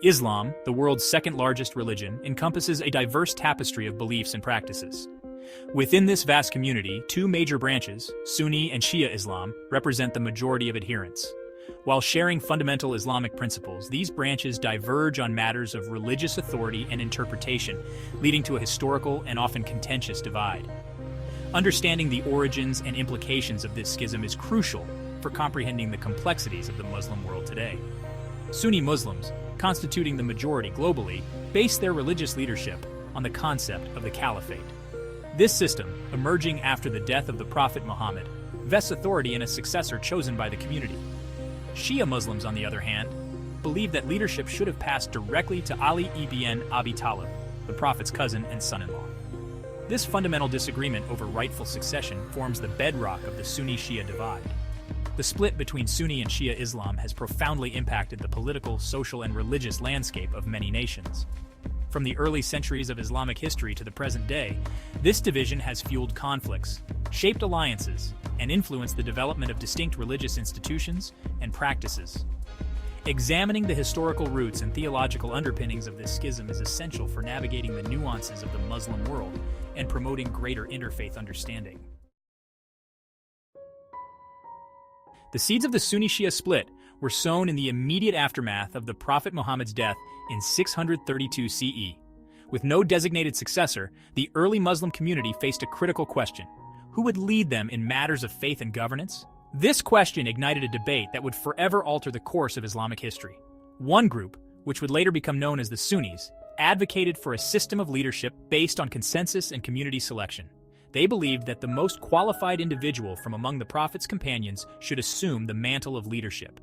Islam, the world's second-largest religion, encompasses a diverse tapestry of beliefs and practices. Within this vast community, two major branches, Sunni and Shia Islam, represent the majority of adherents. While sharing fundamental Islamic principles, these branches diverge on matters of religious authority and interpretation, leading to a historical and often contentious divide. Understanding the origins and implications of this schism is crucial for comprehending the complexities of the Muslim world today. Sunni Muslims, constituting the majority globally, base their religious leadership on the concept of the caliphate. This system, emerging after the death of the Prophet Muhammad, vests authority in a successor chosen by the community. Shia Muslims, on the other hand, believe that leadership should have passed directly to Ali ibn Abi Talib, the Prophet's cousin and son-in-law. This fundamental disagreement over rightful succession forms the bedrock of the Sunni-Shia divide. The split between Sunni and Shia Islam has profoundly impacted the political, social, and religious landscape of many nations. From the early centuries of Islamic history to the present day, this division has fueled conflicts, shaped alliances, and influenced the development of distinct religious institutions and practices. Examining the historical roots and theological underpinnings of this schism is essential for navigating the nuances of the Muslim world and promoting greater interfaith understanding. The seeds of the Sunni-Shia split were sown in the immediate aftermath of the Prophet Muhammad's death in 632 CE. With no designated successor, the early Muslim community faced a critical question: who would lead them in matters of faith and governance? This question ignited a debate that would forever alter the course of Islamic history. One group, which would later become known as the Sunnis, advocated for a system of leadership based on consensus and community selection. They believed that the most qualified individual from among the Prophet's companions should assume the mantle of leadership.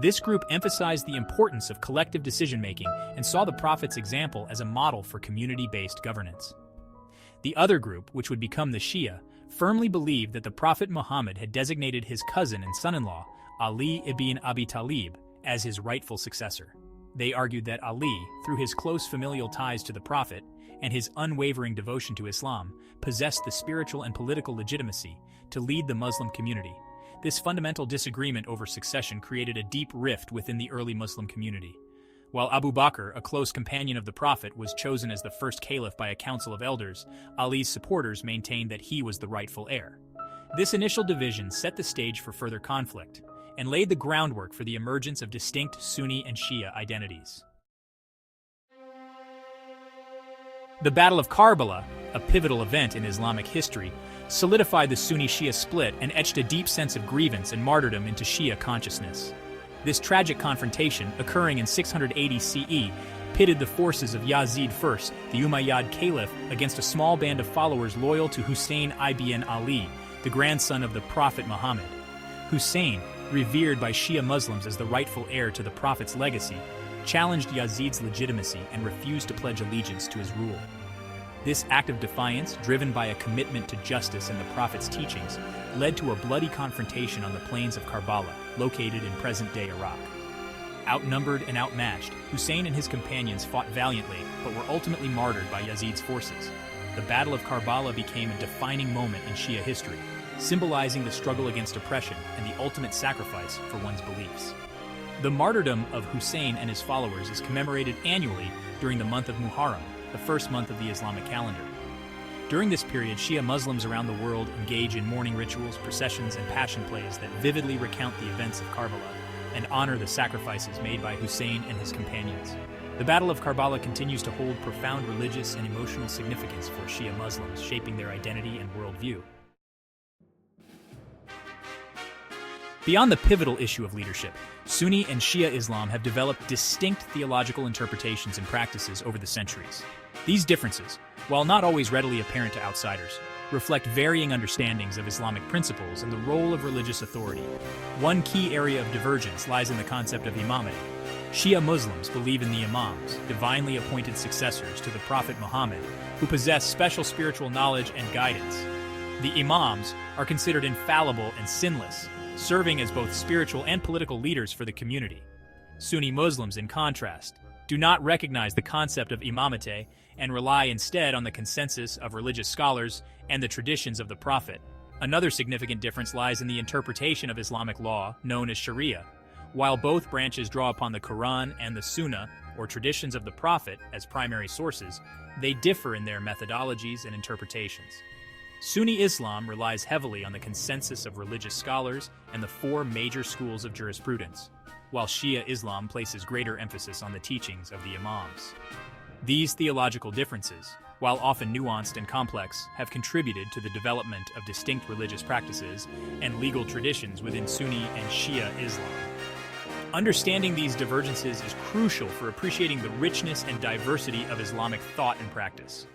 This group emphasized the importance of collective decision-making and saw the Prophet's example as a model for community-based governance. The other group, which would become the Shia, firmly believed that the Prophet Muhammad had designated his cousin and son-in-law, Ali ibn Abi Talib, as his rightful successor. They argued that Ali, through his close familial ties to the Prophet and his unwavering devotion to Islam, possessed the spiritual and political legitimacy to lead the Muslim community. This fundamental disagreement over succession created a deep rift within the early Muslim community. While Abu Bakr, a close companion of the Prophet, was chosen as the first caliph by a council of elders, Ali's supporters maintained that he was the rightful heir. This initial division set the stage for further conflict and laid the groundwork for the emergence of distinct Sunni and Shia identities. The Battle of Karbala, a pivotal event in Islamic history, solidified the Sunni-Shia split and etched a deep sense of grievance and martyrdom into Shia consciousness. This tragic confrontation, occurring in 680 CE, pitted the forces of Yazid I, the Umayyad Caliph, against a small band of followers loyal to Hussein ibn Ali, the grandson of the Prophet Muhammad. Hussein, revered by Shia Muslims as the rightful heir to the Prophet's legacy, challenged Yazid's legitimacy and refused to pledge allegiance to his rule. This act of defiance, driven by a commitment to justice and the Prophet's teachings, led to a bloody confrontation on the plains of Karbala, located in present-day Iraq. Outnumbered and outmatched, Hussein and his companions fought valiantly, but were ultimately martyred by Yazid's forces. The Battle of Karbala became a defining moment in Shia history, symbolizing the struggle against oppression and the ultimate sacrifice for one's beliefs. The martyrdom of Hussein and his followers is commemorated annually during the month of Muharram, the first month of the Islamic calendar. During this period, Shia Muslims around the world engage in mourning rituals, processions, and passion plays that vividly recount the events of Karbala and honor the sacrifices made by Hussein and his companions. The Battle of Karbala continues to hold profound religious and emotional significance for Shia Muslims, shaping their identity and worldview. Beyond the pivotal issue of leadership, Sunni and Shia Islam have developed distinct theological interpretations and practices over the centuries. These differences, while not always readily apparent to outsiders, reflect varying understandings of Islamic principles and the role of religious authority. One key area of divergence lies in the concept of imamate. Shia Muslims believe in the imams, divinely appointed successors to the Prophet Muhammad, who possess special spiritual knowledge and guidance. The imams are considered infallible and sinless, serving as both spiritual and political leaders for the community. Sunni Muslims, in contrast, do not recognize the concept of imamate and rely instead on the consensus of religious scholars and the traditions of the Prophet. Another significant difference lies in the interpretation of Islamic law, known as Sharia. While both branches draw upon the Quran and the Sunnah, or traditions of the Prophet as primary sources, they differ in their methodologies and interpretations. Sunni Islam relies heavily on the consensus of religious scholars and the four major schools of jurisprudence, while Shia Islam places greater emphasis on the teachings of the Imams. These theological differences, while often nuanced and complex, have contributed to the development of distinct religious practices and legal traditions within Sunni and Shia Islam. Understanding these divergences is crucial for appreciating the richness and diversity of Islamic thought and practice.